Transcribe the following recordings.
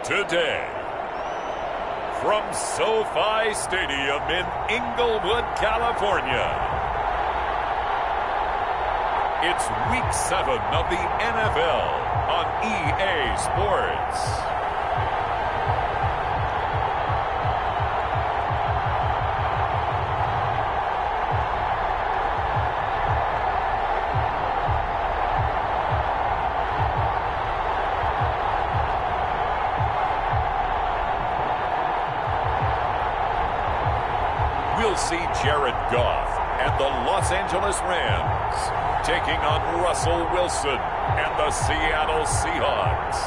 Today, from SoFi Stadium in Inglewood, California, it's Week 7 of the NFL on EA Sports. We'll see Jared Goff and the Los Angeles Rams taking on Russell Wilson and the Seattle Seahawks.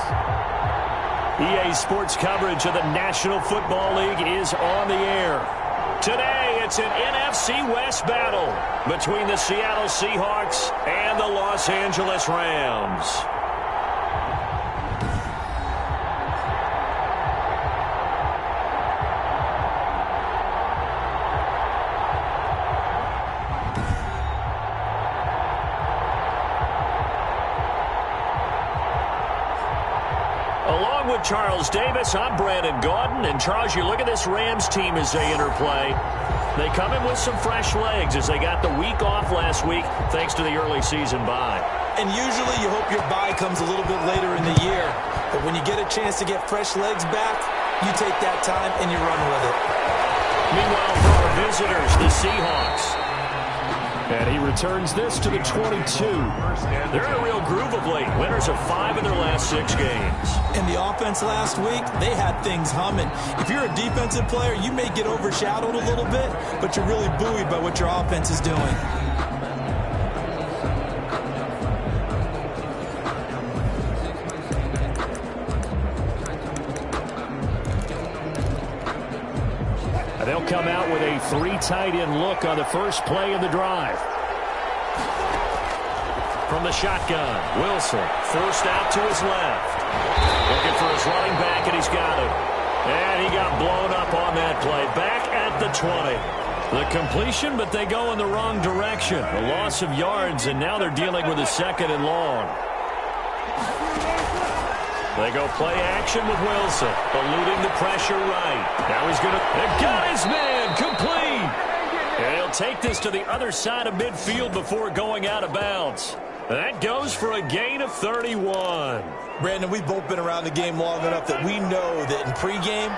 EA Sports coverage of the National Football League is on the air. Today, it's an NFC West battle between the Seattle Seahawks and the Los Angeles Rams. Along with Charles Davis, I'm Brandon Gaudin. And Charles, you look at this Rams team as they interplay. They come in with some fresh legs as they got the week off last week thanks to the early season bye. And usually you hope your bye comes a little bit later in the year. But when you get a chance to get fresh legs back, you take that time and you run with it. Meanwhile, for our visitors, the Seahawks. And he returns this to the 22. They're in a real groove of late. Winners of 5 of their last 6 games. In the offense last week, they had things humming. If you're a defensive player, you may get overshadowed a little bit, but you're really buoyed by what your offense is doing. They'll come out with a 3 tight end look on the first play of the drive. From the shotgun, Wilson forced out to his left. Looking for his running back, and he's got him. And he got blown up on that play. Back at the 20. The completion, but they go in the wrong direction. A loss of yards, and now they're dealing with a 2nd and long. They go play action with Wilson, eluding the pressure right. Now he's going to... They've got his man complete. And he'll take this to the other side of midfield before going out of bounds. That goes for a gain of 31. Brandon, we've both been around the game long enough that we know that in pregame,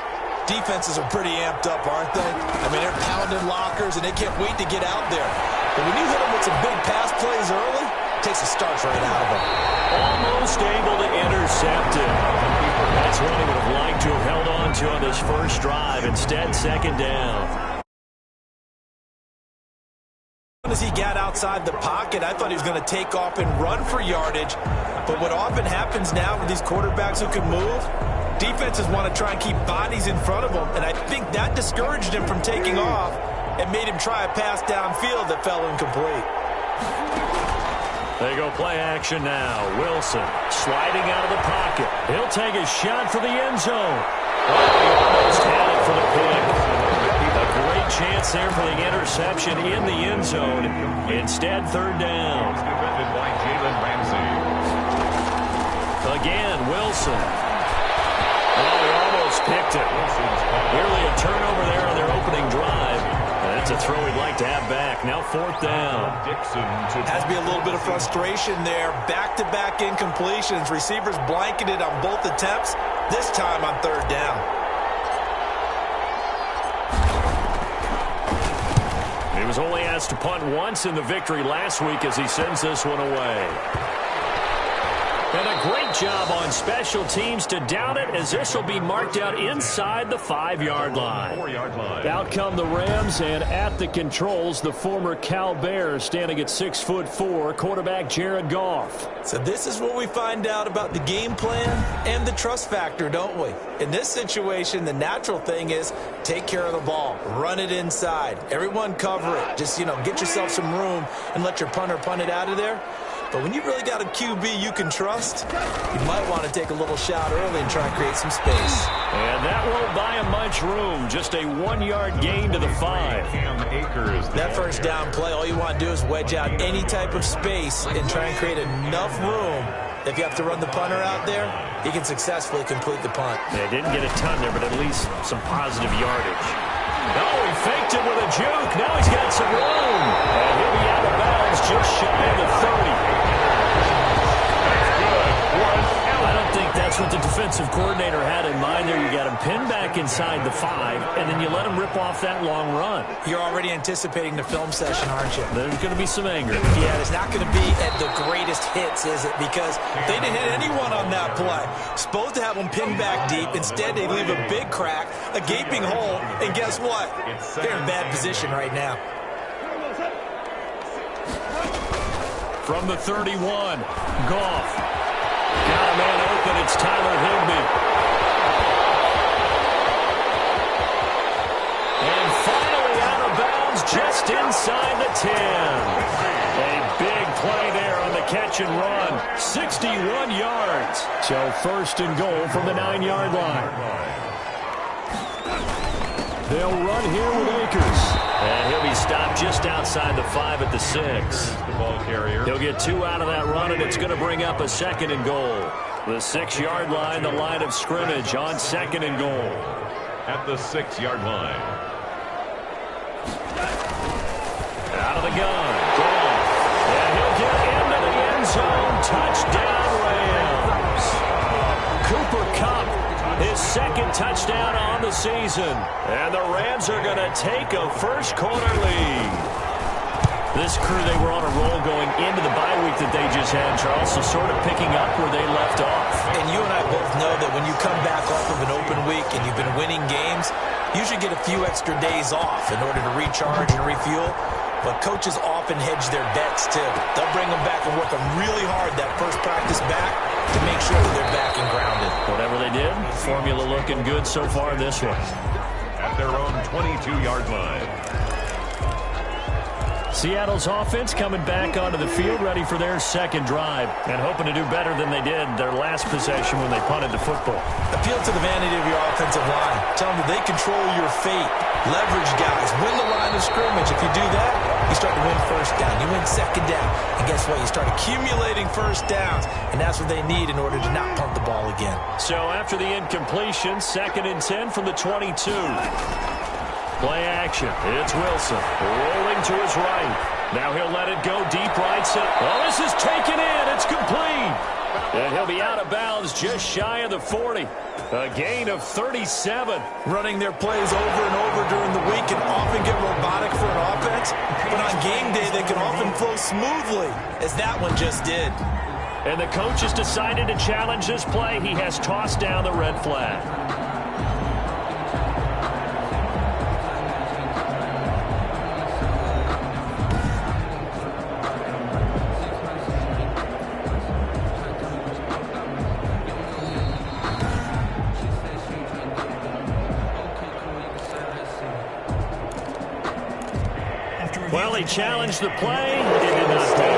defenses are pretty amped up, aren't they? I mean, they're pounding lockers, and they can't wait to get out there. But when you hit them with some big pass plays early, it takes the starch right out of them. Almost able to intercept it. That's what he would have liked to have held on to on this first drive. Instead, 2nd down. As he got outside the pocket, I thought he was going to take off and run for yardage. But what often happens now with these quarterbacks who can move, defenses want to try and keep bodies in front of them. And I think that discouraged him from taking off and made him try a pass downfield that fell incomplete. They go play action now. Wilson sliding out of the pocket. He'll take a shot for the end zone. Oh, he almost had it for the pick. A great chance there for the interception in the end zone. Instead, 3rd down. Defended by Jalen Ramsey. Again, Wilson. Oh, he almost picked it. Nearly a turnover there on their opening drive. That's a throw he'd like to have back. Now 4th down. Has to be a little bit of frustration there. Back-to-back incompletions. Receivers blanketed on both attempts. This time on 3rd down. He was only asked to punt once in the victory last week as he sends this one away. And a great job on special teams to down it, as this will be marked out inside the 5-yard line. Out come the Rams, and at the controls, the former Cal Bear standing at 6'4", quarterback Jared Goff. So this is what we find out about the game plan and the trust factor, don't we? In this situation, the natural thing is take care of the ball, run it inside. Everyone cover it. Just, get yourself some room and let your punter punt it out of there. But when you really got a QB you can trust, you might want to take a little shot early and try and create some space. And that won't buy him much room. Just a 1-yard gain to the 5. That first down play, all you want to do is wedge out any type of space and try and create enough room If you have to run the punter out there, he can successfully complete the punt. They didn't get a ton there, but at least some positive yardage. Oh, he faked it with a juke. Now he's got some room. And he'll be out of bounds just shy of the 30. I don't think that's what the defensive coordinator had in mind there. You got him pinned back inside the 5, and then you let him rip off that long run. You're already anticipating the film session, aren't you? There's going to be some anger. Yeah, it's not going to be at the greatest hits, is it? Because they didn't hit anyone on that play. Supposed to have them pinned back deep. Instead, they leave a big crack, a gaping hole, and guess what? They're in bad position right now. From the 31, Goff. Got a man open. It's Tyler Higbee. And finally out of bounds just inside the 10. A big play there on the catch and run. 61 yards. So first and goal from the 9-yard line. They'll run here with Akers. And he'll be stopped just outside the 5 at the 6. The ball carrier. He'll get 2 out of that run, and it's going to bring up a second and goal. The 6-yard line, the line of scrimmage on second and goal. At the 6-yard line. Out of the gun. Goff. And he'll get into the end zone. Touchdown, Rams. Cooper Kupp. His second touchdown on the season. And the Rams are going to take a first-quarter lead. This crew, they were on a roll going into the bye week that they just had, Charles, so sort of picking up where they left off. And you and I both know that when you come back off of an open week and you've been winning games, you should get a few extra days off in order to recharge and refuel. But coaches often hedge their bets, too. They'll bring them back and work them really hard that first practice back to make sure that they're back and grounded. Whatever they did, formula looking good so far in this one. At their own 22-yard line. Seattle's offense coming back onto the field, ready for their second drive, and hoping to do better than they did their last possession when they punted the football. Appeal to the vanity of your offensive line. Tell them that they control your fate. Leverage guys. Win the line of scrimmage. If you do that, you start to win first down. You win second down. And guess what? You start accumulating first downs, and that's what they need in order to not punt the ball again. So after the incompletion, 2nd and 10 from the 22. Play action. It's Wilson rolling to his right. Now he'll let it go deep right side. Oh, this is taken in. It's complete. And he'll be out of bounds just shy of the 40. A gain of 37. Running their plays over and over during the week can often get robotic for an offense, but on game day they can often flow smoothly, as that one just did. And the coach has decided to challenge this play. He has tossed down the red flag. Well, he challenged the play. It did not do.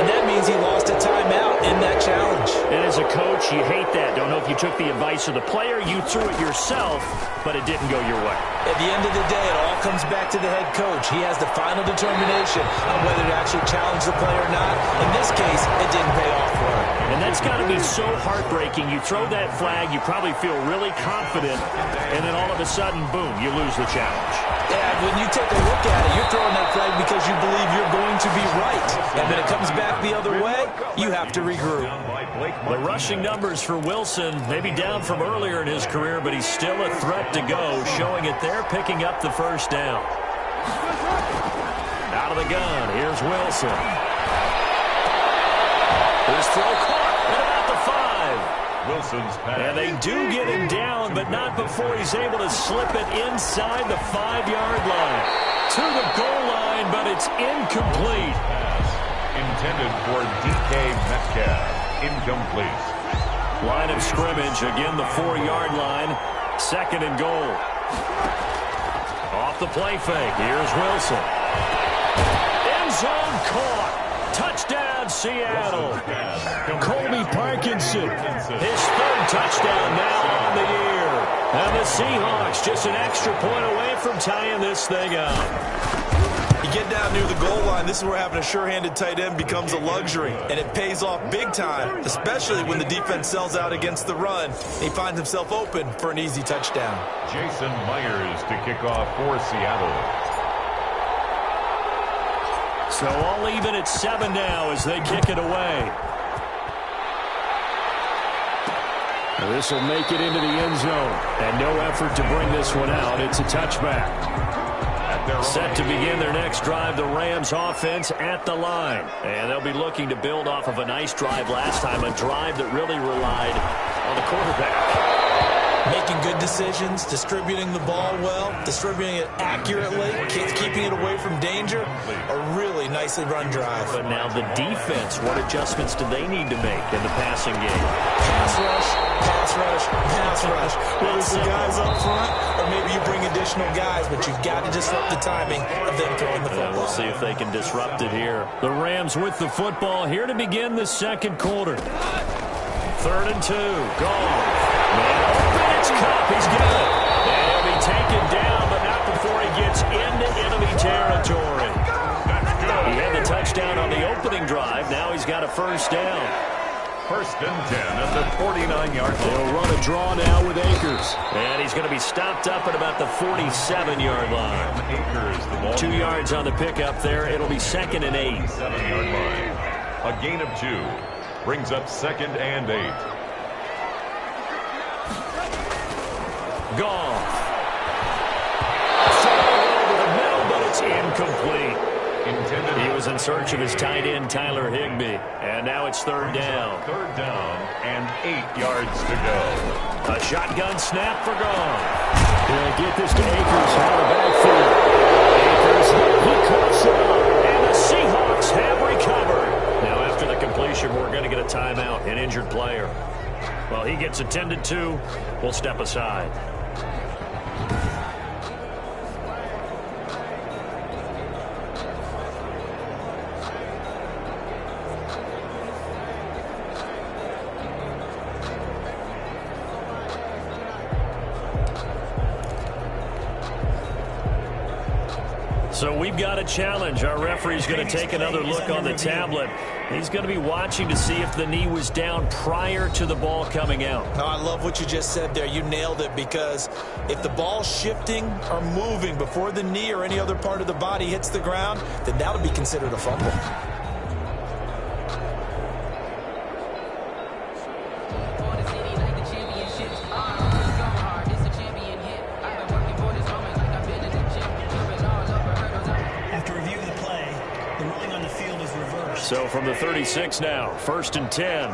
And that means he lost a timeout in that challenge. And as a coach, you hate that. Don't know if you took the advice of the player, you threw it yourself, but it didn't go your way. At the end of the day, it all comes back to the head coach. He has the final determination on whether to actually challenge the play or not. In this case, it didn't pay off for him. And that's got to be so heartbreaking. You throw that flag, you probably feel really confident, and then all of a sudden, boom, you lose the challenge. Yeah, when you take a look at it, you're throwing that flag because you believe you're going to be right. And when it comes back the other way, you have to regroup. The rushing numbers for Wilson, maybe down from earlier in his career, but he's still a threat to go, showing it there, picking up the first down. Out of the gun, here's Wilson. His throw caught at about the 5. Wilson's pass. And they do get him down, but not before he's able to slip it inside the 5-yard line. To the goal line, but it's incomplete. Pass intended for DK Metcalf. Incomplete. Line of scrimmage, again the 4-yard line. 2nd and goal. Off the play fake, here's Wilson. End zone caught. Touchdown, Seattle. Colby Parkinson, his 3rd touchdown now on the year. And the Seahawks just an extra point away from tying this thing up. You get down near the goal line, this is where having a sure-handed tight end becomes a luxury, and it pays off big time, especially when the defense sells out against the run. He finds himself open for an easy touchdown. Jason Myers to kick off for Seattle. So all even at 7 now as they kick it away. This will make it into the end zone. And no effort to bring this one out. It's a touchback. Set to begin their next drive, the Rams offense at the line. And they'll be looking to build off of a nice drive last time, a drive that really relied on the quarterback. Making good decisions, distributing the ball well, distributing it accurately, keeping it away from danger. A really nicely run drive. But now the defense, what adjustments do they need to make in the passing game? Pass rush, pass rush, pass rush. Whether it's the guys up front or maybe you bring additional guys, but you've got to disrupt the timing of them throwing the football. We'll see if they can disrupt it here. The Rams with the football here to begin the second quarter. 3rd and 2. Gone. It's Cup. He's got it. And he'll be taken down, but not before he gets into enemy territory. He had the touchdown on the opening drive. Now he's got a first down. 1st and 10 at the 49-yard line. They'll run a draw now with Akers. And he's going to be stopped up at about the 47-yard line. Akers, the ball 2 yards on the pickup there. It'll be 2nd and 8. 7-yard line. A gain of 2. Brings up 2nd and 8. Goff. Over the middle, but it's incomplete. He was in search of his tight end, Tyler Higbee. And now it's 3rd down. 3rd down and 8 yards to go. A shotgun snap for Goff. He'll get this to Akers out of the backfield. Akers, he cuts it up. And the Seahawks have recovered. Now after the completion, we're going to get a timeout, an injured player. Well, he gets attended to. We'll step aside. So we've got a challenge. Our referee's going to take another look on the tablet. He's going to be watching to see if the knee was down prior to the ball coming out. No, I love what you just said there. You nailed it, because if the ball's shifting or moving before the knee or any other part of the body hits the ground, then that'll be considered a fumble. So from the 36 now, 1st and 10.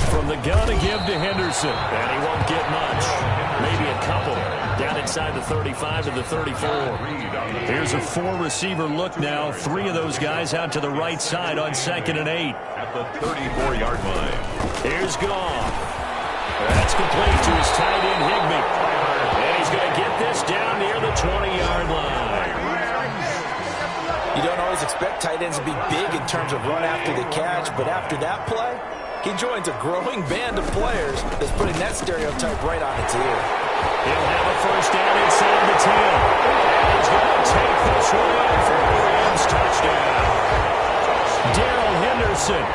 From the gun to give to Henderson. And he won't get much. Maybe a couple. Down inside the 35 to the 34. Here's a 4-receiver look now. 3 of those guys out to the right side on 2nd and 8. At the 34-yard line. Here's Goff. That's complete to his tight end, Higbee. And he's going to get this down near the 20-yard line. You don't always expect tight ends to be big in terms of run after the catch, but after that play, he joins a growing band of players that's putting that stereotype right on its ear. He'll have a first down inside the 10. And he's going to take this one for a Rams touchdown. Darrell Henderson,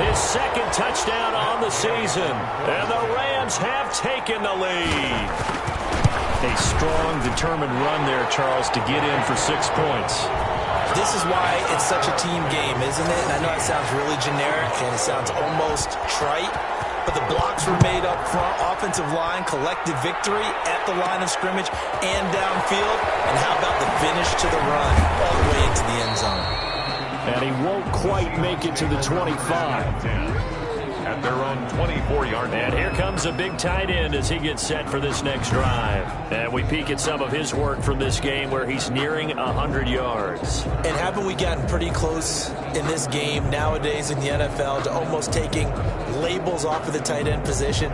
his 2nd touchdown on the season. And the Rams have taken the lead. A strong, determined run there, Charles, to get in for 6 points. This is why it's such a team game, isn't it? And I know it sounds really generic and it sounds almost trite, but the blocks were made up front, offensive line, collective victory at the line of scrimmage and downfield. And how about the finish to the run all the way into the end zone? And he won't quite make it to the 25. At their own 24-yard line. And here comes a big tight end as he gets set for this next drive. And we peek at some of his work from this game where he's nearing 100 yards. And haven't we gotten pretty close in this game nowadays in the NFL to almost taking labels off of the tight end position?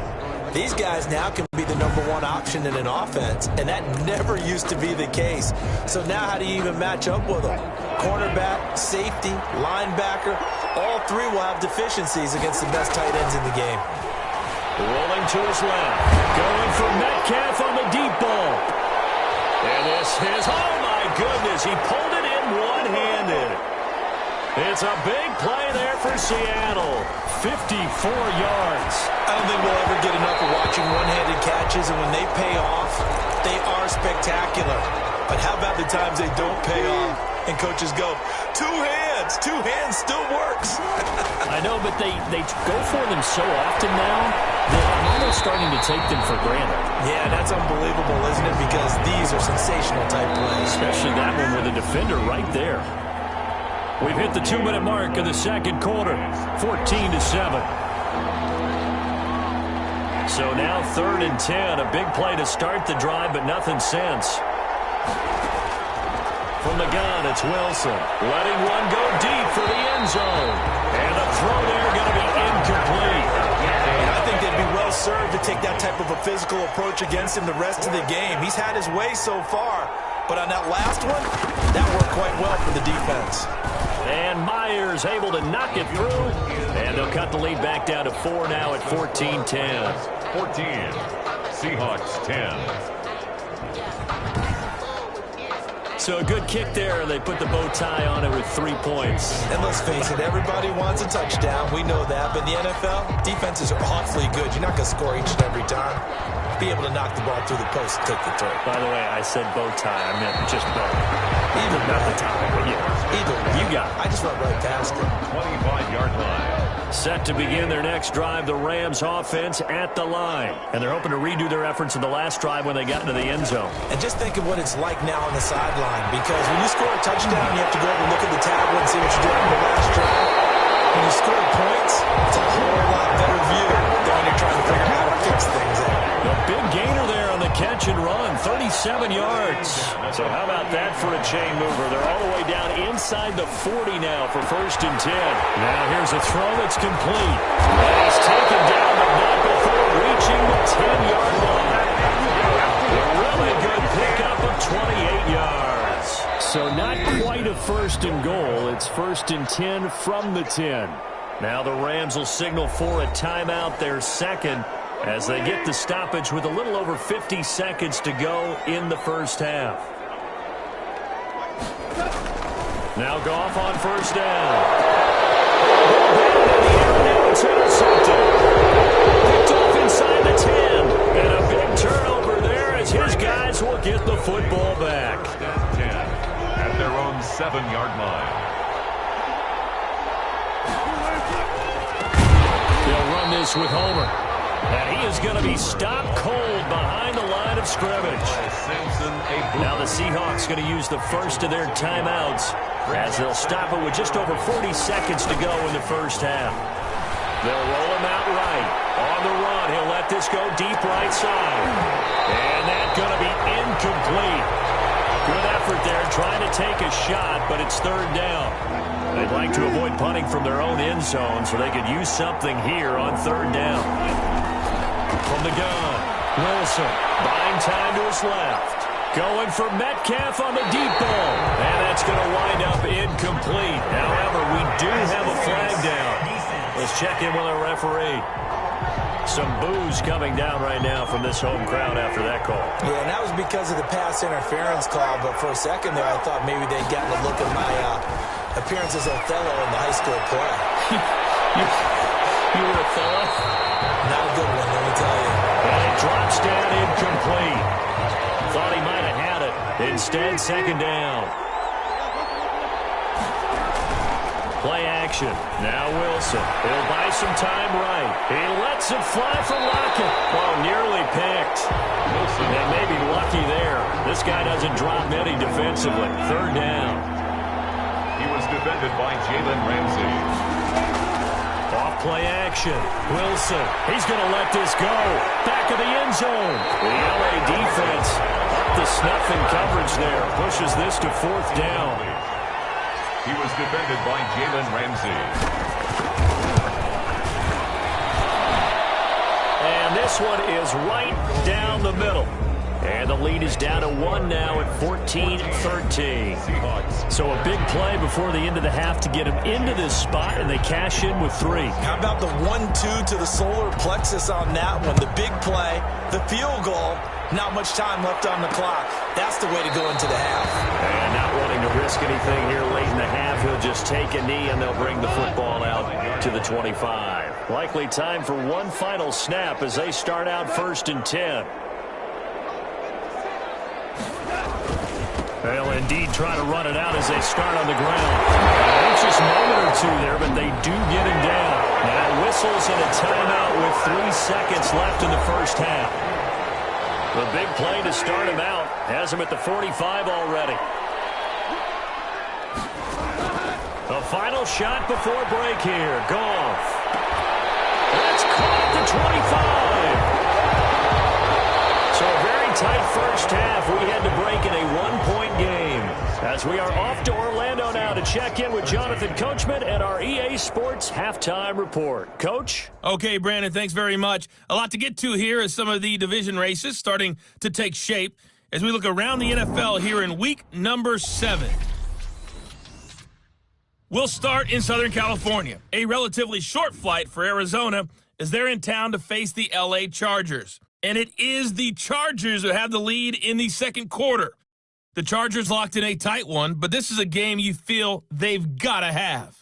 These guys now can be the #1 option in an offense, and that never used to be the case. So now how do you even match up with them? Cornerback, safety, linebacker, all 3 will have deficiencies against the best tight ends in the game. Rolling to his left. Going for Metcalf on the deep ball. It's a big play there for Seattle. 54 yards. I don't think we'll ever get enough of watching one-handed catches, and when they pay off, they are spectacular. But how about the times they don't pay off, and coaches go, two hands still works. I know, but they go for them so often now that I'm almost starting to take them for granted. Yeah, that's unbelievable, isn't it? Because these are sensational type plays. Especially that one with a defender right there. We've hit the 2-minute mark in the second quarter, 14-7. So now 3rd and 10, a big play to start the drive, but nothing since. From the gun, it's Wilson, letting one go deep for the end zone. And the throw there going to be incomplete. And I think they'd be well served to take that type of a physical approach against him the rest of the game. He's had his way so far, but on that last one, that worked quite well for the defense. And Myers able to knock it through. And they'll cut the lead back down to 4 now at 14-10. 14, Seahawks 10. So a good kick there. They put the bow tie on it with 3 points. And let's face it, everybody wants a touchdown. We know that. But in the NFL, defenses are awfully good. You're not going to score each and every time. Be able to knock the ball through the post and take the throw. By the way, I said bow tie. I meant just bow. Even not the tie, but yeah. Either you got it. I just went right past it. 25-yard line. Set to begin their next drive, the Rams offense at the line. And they're hoping to redo their efforts in the last drive when they got into the end zone. And just think of what it's like now on the sideline. Because when you score a touchdown, you have to go over and look at the tablet and see what you did on the last drive. When you score points, it's a whole lot better view than when you're trying to figure out how to fix things out. A big gainer there on the catch and run, 37 yards. So how about that for a chain mover? They're all the way down inside the 40 now for 1st and 10. Now here's a throw that's complete. And he's taken down, but not before reaching the 10-yard line. A really good pickup of 28 yards. So not quite a 1st and goal. It's 1st and 10 from the 10. Now the Rams will signal for a timeout, their second, as they get the stoppage with a little over 50 seconds to go in the first half. Now Goff on 1st down. It's intercepted. Picked off inside the 10. And a big turnover there as his guys will get the football back. 10 at their own 7-yard line. They'll run this with Homer. And he is going to be stopped cold behind the line of scrimmage. Now the Seahawks going to use the first of their timeouts as they'll stop it with just over 40 seconds to go in the first half. They'll roll him out right. On the run, he'll let this go deep right side. And that's going to be incomplete. Good effort there trying to take a shot, but it's 3rd down. They'd like to avoid punting from their own end zone so they could use something here on 3rd down. From the gun, Wilson buying time to his left. Going for Metcalf on the deep ball. And that's going to wind up incomplete. However, we do have a flag down. Let's check in with our referee. Some boos coming down right now from this home crowd after that call. Yeah, and that was because of the pass interference call. But for a second there, I thought maybe they'd gotten a look at my appearance as Othello in the high school play. You were Othello? Not a good one, let me tell you. And it drops down incomplete. Thought he might have had it. Instead, 2nd down. Play action. Now Wilson. He'll buy some time right. He lets it fly for Lockett. Oh, nearly picked. Wilson, and maybe lucky there. This guy doesn't drop many defensively. 3rd down. He was defended by Jalen Ramsey. Off play action. Wilson. He's going to let this go. Back of the end zone. The LA defense up the snuff in coverage there. Pushes this to 4th down. He was defended by Jalen Ramsey. And this one is right down the middle. And the lead is down to 1 now at 14-13. So a big play before the end of the half to get them into this spot, and they cash in with 3. How about the 1-2 to the solar plexus on that one? The big play, the field goal, not much time left on the clock. That's the way to go into the half. And not wanting to risk anything here late in the half, he'll just take a knee, and they'll bring the football out to the 25. Likely time for one final snap as they start out 1st and 10. They'll indeed try to run it out as they start on the ground. An anxious moment or two there, but they do get him down. Now whistles and a timeout with 3 seconds left in the first half. The big play to start him out has him at the 45 already. The final shot before break here. Goff. That's caught at the 25. So a very tight first half. We had to break in a 1-point game. As we are off to Orlando now to check in with Jonathan Coachman and our EA Sports Halftime Report. Coach? Okay, Brandon, thanks very much. A lot to get to here as some of the division races starting to take shape as we look around the NFL here in week number 7. We'll start in Southern California. A relatively short flight for Arizona as they're in town to face the LA Chargers. And it is the Chargers who have the lead in the second quarter. The Chargers locked in a tight one, but this is a game you feel they've got to have.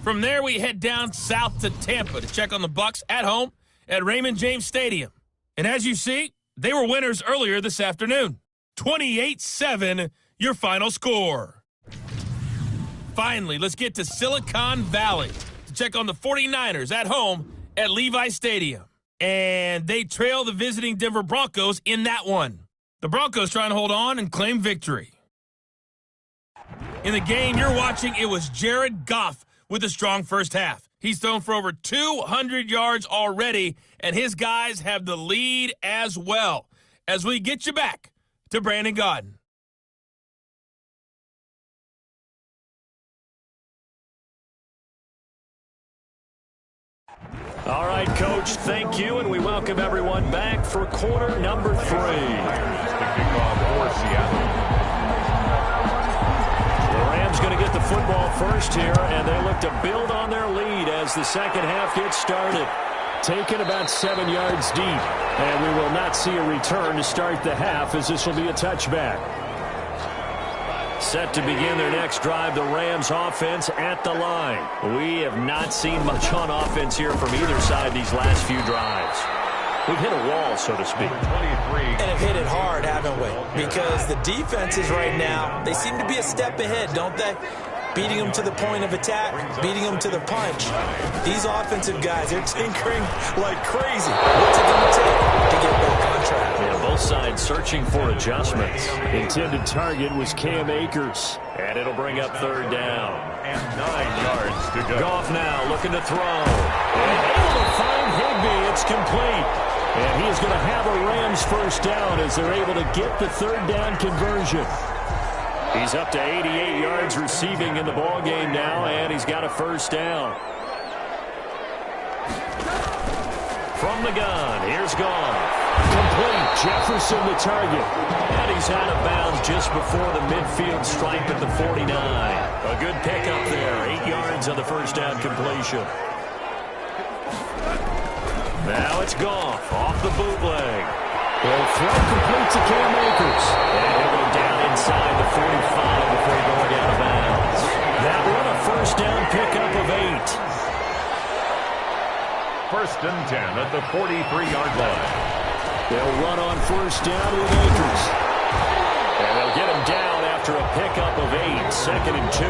From there, we head down south to Tampa to check on the Bucs at home at Raymond James Stadium. And as you see, they were winners earlier this afternoon. 28-7, your final score. Finally, let's get to Silicon Valley to check on the 49ers at home at Levi Stadium. And they trail the visiting Denver Broncos in that one. The Broncos trying to hold on and claim victory. In the game you're watching, it was Jared Goff with a strong first half. He's thrown for over 200 yards already, and his guys have the lead as well. As we get you back to Brandon Gaudin. All right, Coach, thank you, and we welcome everyone back for quarter number 3. The Rams going to get the football first here, and they look to build on their lead as the second half gets started. Taken about 7 yards deep, and we will not see a return to start the half as this will be a touchback. Set to begin their next drive, the Rams offense at the line. We have not seen much on offense here from either side these last few drives. We've hit a wall, so to speak. And have hit it hard, haven't we? Because the defenses right now, they seem to be a step ahead, don't they? Beating them to the point of attack, beating them to the punch. These offensive guys, they're tinkering like crazy. What's it going to take to get back on track? Yeah, both sides searching for adjustments. Intended target was Cam Akers, and it'll bring up third down. And 9 yards to go. Goff now looking to throw. And able to find Higbee. It's complete. And he is going to have a Rams first down as they're able to get the third down conversion. He's up to 88 yards receiving in the ballgame now, and he's got a first down. From the gun, here's Goff. Complete. Jefferson the target. And he's out of bounds just before the midfield stripe at the 49. A good pickup there. 8 yards on the first down completion. Now it's Goff off the bootleg. They'll throw complete to Cam Akers. And he'll go down inside the 45 before going out of bounds. That one a first down pickup of 8. 1st and 10 at the 43-yard line. They'll run on first down with Akers. And they'll get him down after a pickup of 8. 2nd and 2.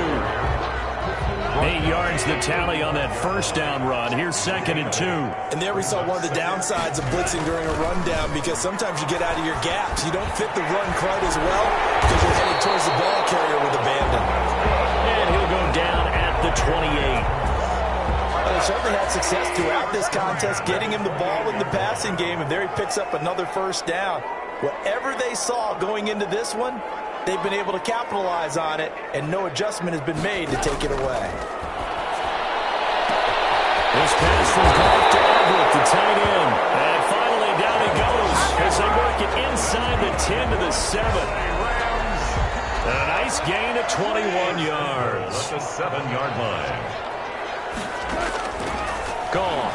8 yards the tally on that first down run. Here's 2nd and 2. And there we saw one of the downsides of blitzing during a rundown, because sometimes you get out of your gaps. You don't fit the run quite as well because you're headed towards the ball carrier with abandon. And he'll go down at the 28. Well, they certainly had success throughout this contest, getting him the ball in the passing game, and there he picks up another first down. Whatever they saw going into this one, they've been able to capitalize on it, and no adjustment has been made to take it away. This pass from Goff to Everett, the tight end. And finally down he goes as they work it 10 to the 7. And a nice gain of 21 yards. At the 7-yard line. Gone.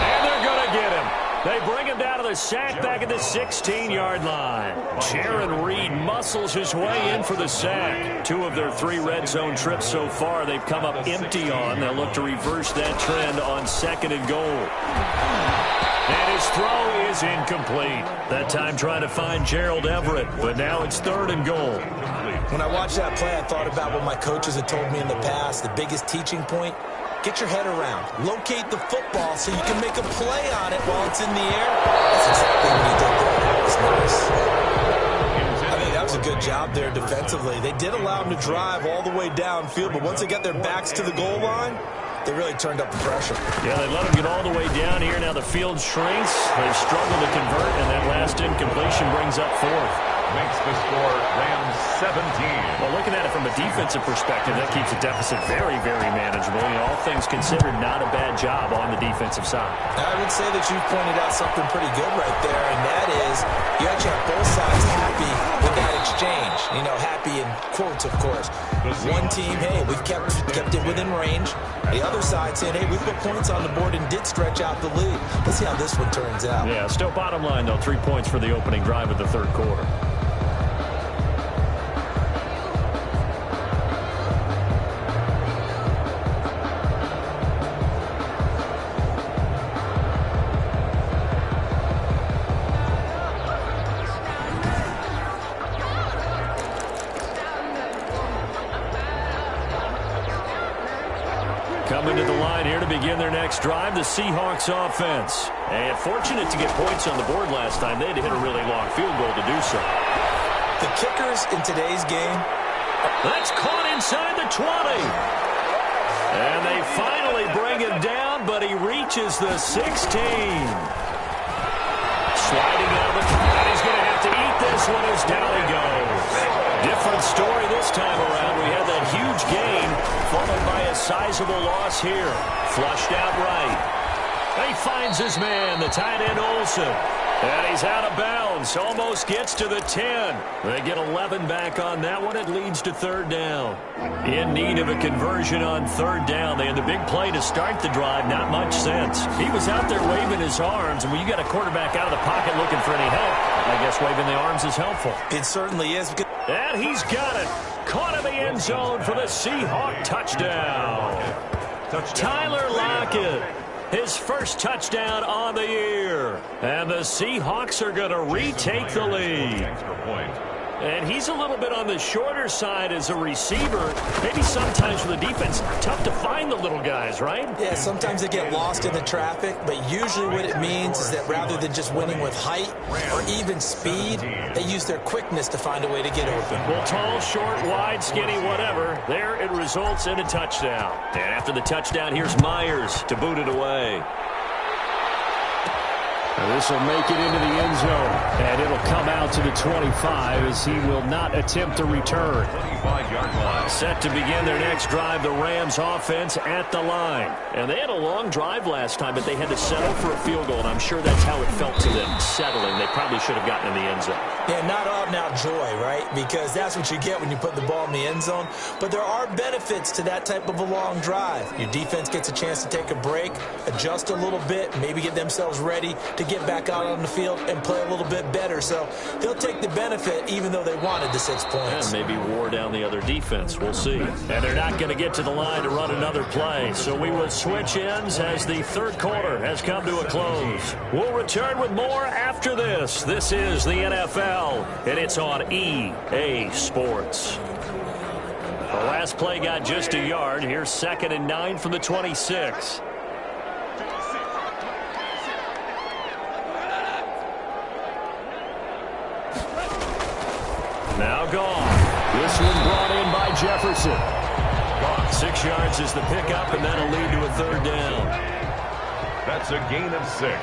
And they're going to get him. They bring him down to the sack back at the 16-yard line. Jaron Reed muscles his way in for the sack. 2 of their 3 red zone trips so far they've come up empty on. They'll look to reverse that trend on 2nd and goal. And his throw is incomplete. That time trying to find Gerald Everett, but now it's 3rd and goal. When I watched that play, I thought about what my coaches had told me in the past. The biggest teaching point, get your head around. Locate the football so you can make a play on it while it's in the air. That's exactly what he did there. That was nice. I think that was a good job there defensively. They did allow him to drive all the way downfield, but once they got their backs to the goal line, they really turned up the pressure. Yeah, they let him get all the way down here. Now the field shrinks. They've struggled to convert, and that last incompletion brings up 4th. Makes the score Rams 17. Well, looking at it from a defensive perspective, that keeps the deficit very, very manageable. You know, all things considered, not a bad job on the defensive side. I would say that you pointed out something pretty good right there, and that is you actually have both sides happy with that exchange. You know, happy in quotes, of course. One team, hey, we've kept it within range. The other side saying, hey, we put points on the board and did stretch out the lead. Let's see how this one turns out. Yeah, still bottom line, though, 3 points for the opening drive of the 3rd quarter. Coming to the line here to begin their next drive, the Seahawks offense. And fortunate to get points on the board last time. They had to hit a really long field goal to do so. The kickers in today's game. That's caught inside the 20. And they finally bring him down, but he reaches the 16. Sliding out of it, and he's going to have to eat this one as down he goes. Different story this time around. We had that huge gain, followed by a sizable loss here. Flushed out right. He finds his man, the tight end Olsen. And he's out of bounds. Almost gets to the 10. They get 11 back on that one. It leads to 3rd down. In need of a conversion on 3rd down. They had the big play to start the drive. Not much sense. He was out there waving his arms. And when you got a quarterback out of the pocket looking for any help, I guess waving the arms is helpful. It certainly is. And he's got it. Caught in the end zone for the Seahawk touchdown. Tyler Lockett. His first touchdown on the year. And the Seahawks are going to retake the lead. And he's a little bit on the shorter side as a receiver. Maybe sometimes for the defense, tough to find the little guys, right? Yeah, sometimes they get lost in the traffic, but usually what it means is that rather than just winning with height or even speed, they use their quickness to find a way to get open. Well, tall, short, wide, skinny, whatever. There it results in a touchdown. And after the touchdown, here's Myers to boot it away. This will make it into the end zone, and it'll come out to the 25 as he will not attempt a return. 25-yard line. Set to begin their next drive, the Rams offense at the line. And they had a long drive last time, but they had to settle for a field goal, and I'm sure that's how it felt to them, settling. They probably should have gotten in the end zone. Yeah, not out-and-out joy, right? Because that's what you get when you put the ball in the end zone. But there are benefits to that type of a long drive. Your defense gets a chance to take a break, adjust a little bit, maybe get themselves ready to get back out on the field and play a little bit better. So they'll take the benefit even though they wanted the 6 points. And maybe wore down the other defense. We'll see. And they're not going to get to the line to run another play. So we will switch ends as the 3rd quarter has come to a close. We'll return with more after this. This is the NFL, and it's on EA Sports. The last play got just a yard. Here's 2nd and 9 from the 26. Now gone. This one brought in by Jefferson. 6 yards is the pickup, and that'll lead to a 3rd down. That's a gain of 6.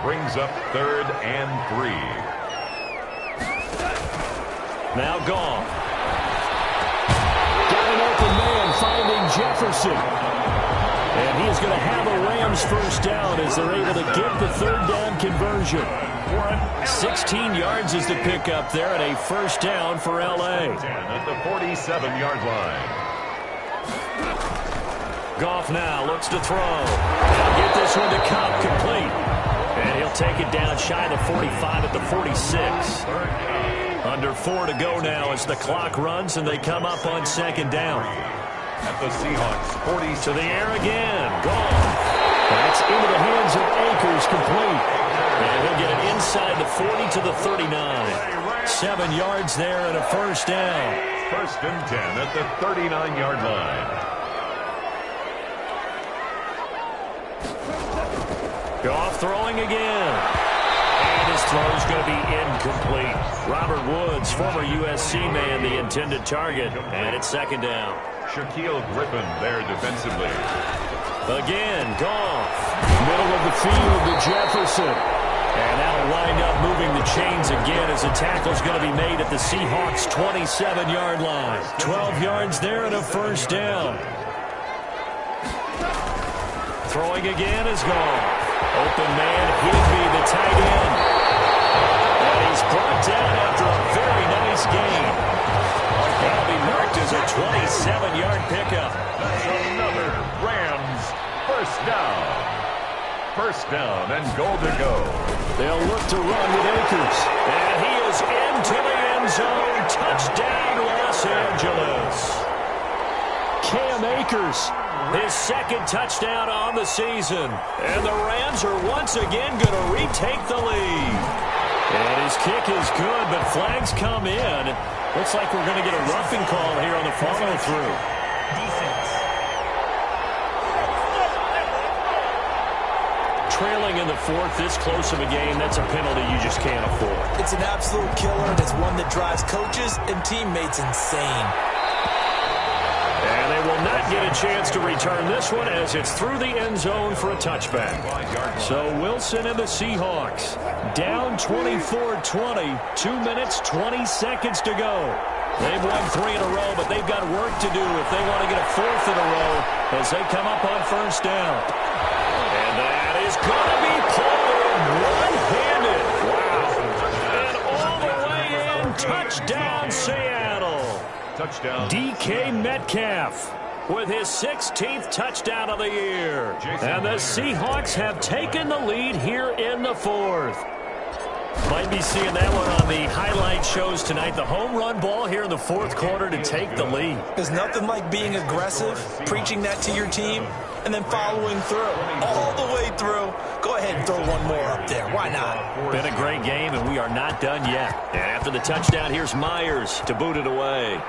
Brings up 3rd and 3. Now gone. Got an open man finding Jefferson. And he is going to have a Rams first down as they're able to get the third down conversion. 16 yards is the pickup there and a first down for L.A. At the 47-yard line. Goff now looks to throw. He'll get this one to Cobb complete. And he'll take it down shy of the 45 at the 46. Under 4 to go now as the clock runs and they come up on second down. At the Seahawks 40. To the air again. Goff. That's into the hands of Akers, complete. And he'll get it inside the 40 to the 39. 7 yards there and a first down. First and 10 at the 39-yard line. Goff throwing again. And his throw's going to be incomplete. Robert Woods, former USC man, the intended target. And it's second down. Shaquille Griffin there defensively. Again, Goff. Middle of the field to Jefferson. And that'll wind up moving the chains again as a tackle's going to be made at the Seahawks' 27-yard line. 12 yards there and a first down. Throwing again is Goff. Open man, Higby, the tight end. And he's brought down after a very nice gain. That'll be marked as a 27-yard pickup. That's another Rams first down. First down and goal to go. They'll look to run with Akers. And he is into the end zone. Touchdown, Los Angeles. Cam Akers, his second touchdown on the season. And the Rams are once again going to retake the lead. And his kick is good, but flags come in. Looks like we're going to get a roughing call here on the follow-through. Trailing in the fourth, this close of a game, that's a penalty you just can't afford. It's an absolute killer, and it's one that drives coaches and teammates insane. And they will not get a chance to return this one as it's through the end zone for a touchback. So Wilson and the Seahawks down 24-20, 2 minutes, 20 seconds to go. They've won 3 in a row, but they've got work to do if they want to get a 4th in a row as they come up on first down. And that is going to be pulled one-handed. Wow. And all the way in, touchdown Seattle. Touchdown. DK Metcalf with his 16th touchdown of the year. And the Seahawks have taken the lead here in the fourth. Might be seeing that one on the highlight shows tonight. The home run ball here in the fourth quarter to take the lead. There's nothing like being aggressive, preaching that to your team, and then following through, all the way through. Go ahead and throw one more up there. Why not? Been a great game, and we are not done yet. And after the touchdown, here's Myers to boot it away.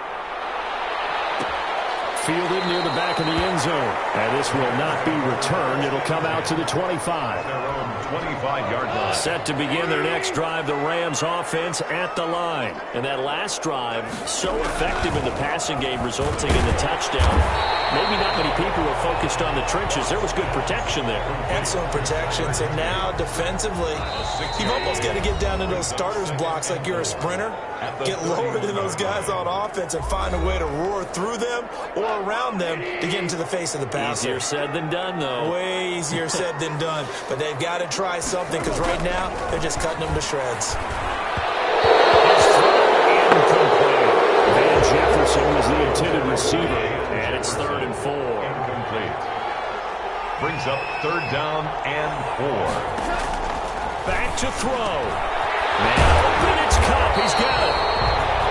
Fielded near the back of the end zone. And this will not be returned. It'll come out to the 25. Their own 25-yard line. Set to begin their next drive, the Rams offense at the line. And that last drive, so effective in the passing game, resulting in the touchdown. Maybe not many people were focused on the trenches. There was good protection there. Excellent protection. So now, defensively, you've almost got to get down to those starters blocks like you're a sprinter. Get lower than those guys on offense and find a way to roar through them or around them to get into the face of the passer. Easier said than done, though. Way easier said than done. But they've got to try something because right now they're just cutting them to shreds. His throw incomplete. Van Jefferson was the intended receiver. And it's 3rd and 4. Incomplete. Brings up 3rd down and 4. Back to throw. Man open, it's Kupp. He's got it.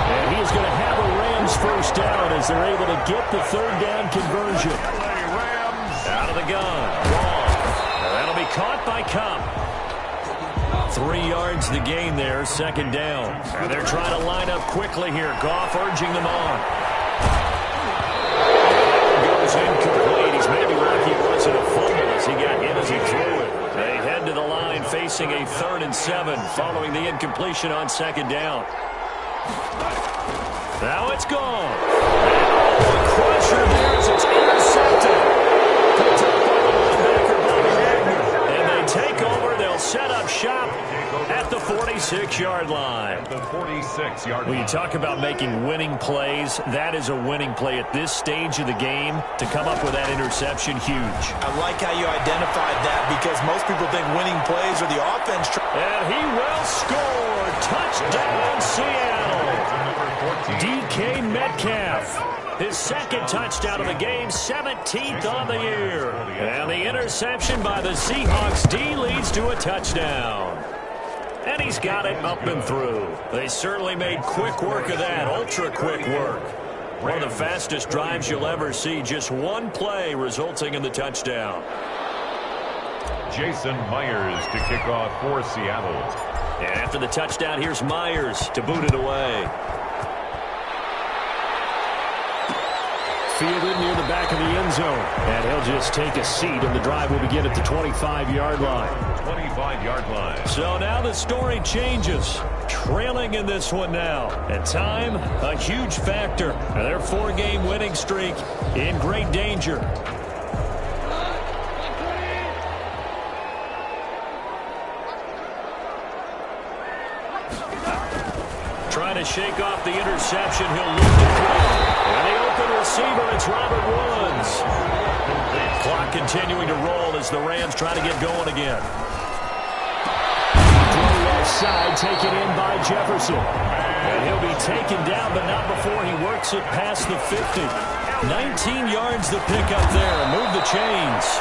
And he's going to have a Rams first down as they're able to get the 3rd down conversion. Rams out of the gun. Long. That'll be caught by Kupp. 3 yards the gain there, 2nd down. And they're trying to line up quickly here. Goff urging them on. Goes incomplete. He's maybe lucky it wasn't a fumble as he got hit as he threw it. They head to the line facing a 3rd and 7 following the incompletion on 2nd down. Now it's gone. Oh, a crusher there as it's intercepted. Picked up by the linebacker, Bobby Wagner. And they take over. They'll they'll set up shop at the 46-yard line. At the 46-yard line. When you talk about making winning plays, that is a winning play at this stage of the game. To come up with that interception, huge. I like how you identified that because most people think winning plays are the offense. And he will score. Touchdown, Seattle. DK Metcalf. His second touchdown of the game, 17th on the year. And the interception by the Seahawks D leads to a touchdown. And he's got it up and through. They certainly made quick work of that, ultra-quick work. One of the fastest drives you'll ever see, just one play resulting in the touchdown. Jason Myers to kick off for Seattle. And after the touchdown, here's Myers to boot it away. Fielded near the back of the end zone. And he'll just take a seat, and the drive will begin at the 25-yard line. 25-yard line. So now the story changes. Trailing in this one now. And time, a huge factor. Their 4-game winning streak in great danger. Trying to shake off the interception. He'll look to throw. And the open receiver, it's Robert Woods. Clock continuing to roll as the Rams try to get going again. Throw left side, taken in by Jefferson. And he'll be taken down, but not before he works it past the 50. 19 yards the pickup there. Move the chains.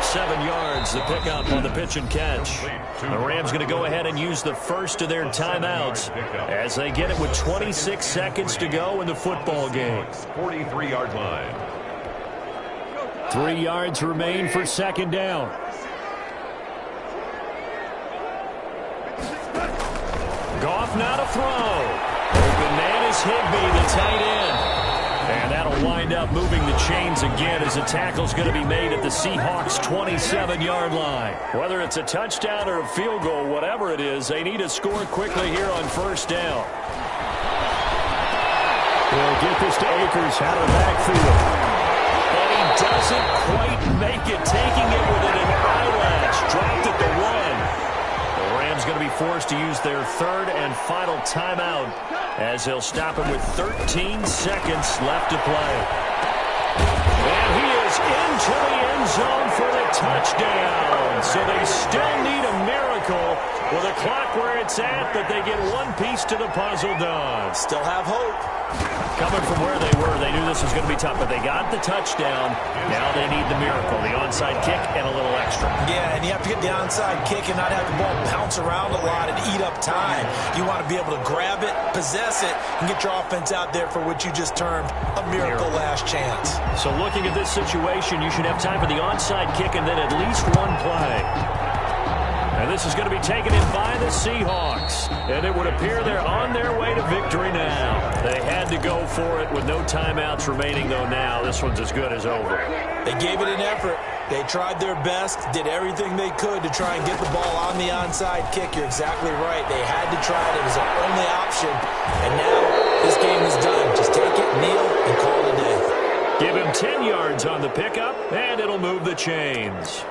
7 yards the pickup on the pitch and catch. The Rams going to go ahead and use the first of their timeouts as they get it with 26 seconds to go in the football game. 43-yard line. 3 yards remain for second down. Goff now to throw. Open man is Higbee, the tight end. And that'll wind up moving the chains again as the tackle's going to be made at the Seahawks' 27-yard line. Whether it's a touchdown or a field goal, whatever it is, they need to score quickly here on first down. They'll get this to Akers out of the backfield. And he doesn't quite make it, taking it within an eyelash. Dropped it to 1. The Rams going to be forced to use their third and final timeout as they'll stop him with 13 seconds left to play. And he is into the end zone for the touchdown. So they still need a miracle with a clock where it's at, but they get one piece to the puzzle done. Still have hope. Coming from where they were, they knew this was going to be tough, but they got the touchdown. Now they need the miracle, the onside kick and a little extra. Yeah, and you have to get the onside kick and not have the ball bounce around a lot and eat up time. You want to be able to grab it, possess it, and get your offense out there for what you just termed a miracle last chance. So looking at this situation, you should have time for the onside kick and then at least one play. And this is going to be taken in by the Seahawks. And it would appear they're on their way to victory now. They had to go for it with no timeouts remaining, though now this one's as good as over. They gave it an effort. They tried their best, did everything they could to try and get the ball on the onside kick. You're exactly right. They had to try it. It was their only option. And now this game is done. Just take it, kneel, and call it a day. Give him 10 yards on the pickup, and it'll move the chains.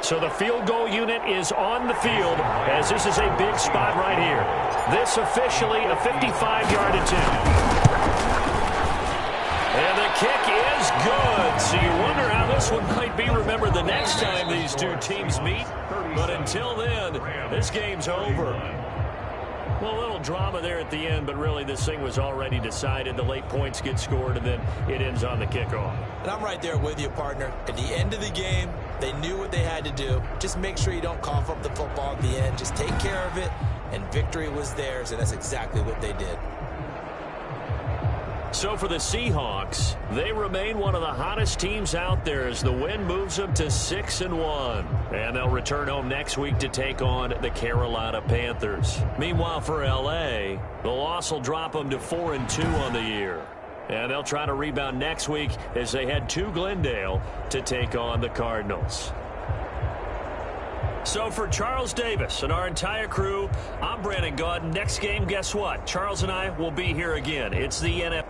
So the field goal unit is on the field as this is a big spot right here. This officially a 55-yard attempt. And the kick is good. So you wonder how this one might be remembered the next time these two teams meet. But until then, this game's over. Well, a little drama there at the end, but really this thing was already decided. The late points get scored, and then it ends on the kickoff. And I'm right there with you, partner. At the end of the game, they knew what they had to do. Just make sure you don't cough up the football at the end. Just take care of it, and victory was theirs, and that's exactly what they did. So for the Seahawks, they remain one of the hottest teams out there as the win moves them to 6-1. And they'll return home next week to take on the Carolina Panthers. Meanwhile, for L.A., the loss will drop them to 4-2 on the year. And they'll try to rebound next week as they head to Glendale to take on the Cardinals. So for Charles Davis and our entire crew, I'm Brandon Gaudin. Next game, guess what? Charles and I will be here again. It's the NFL.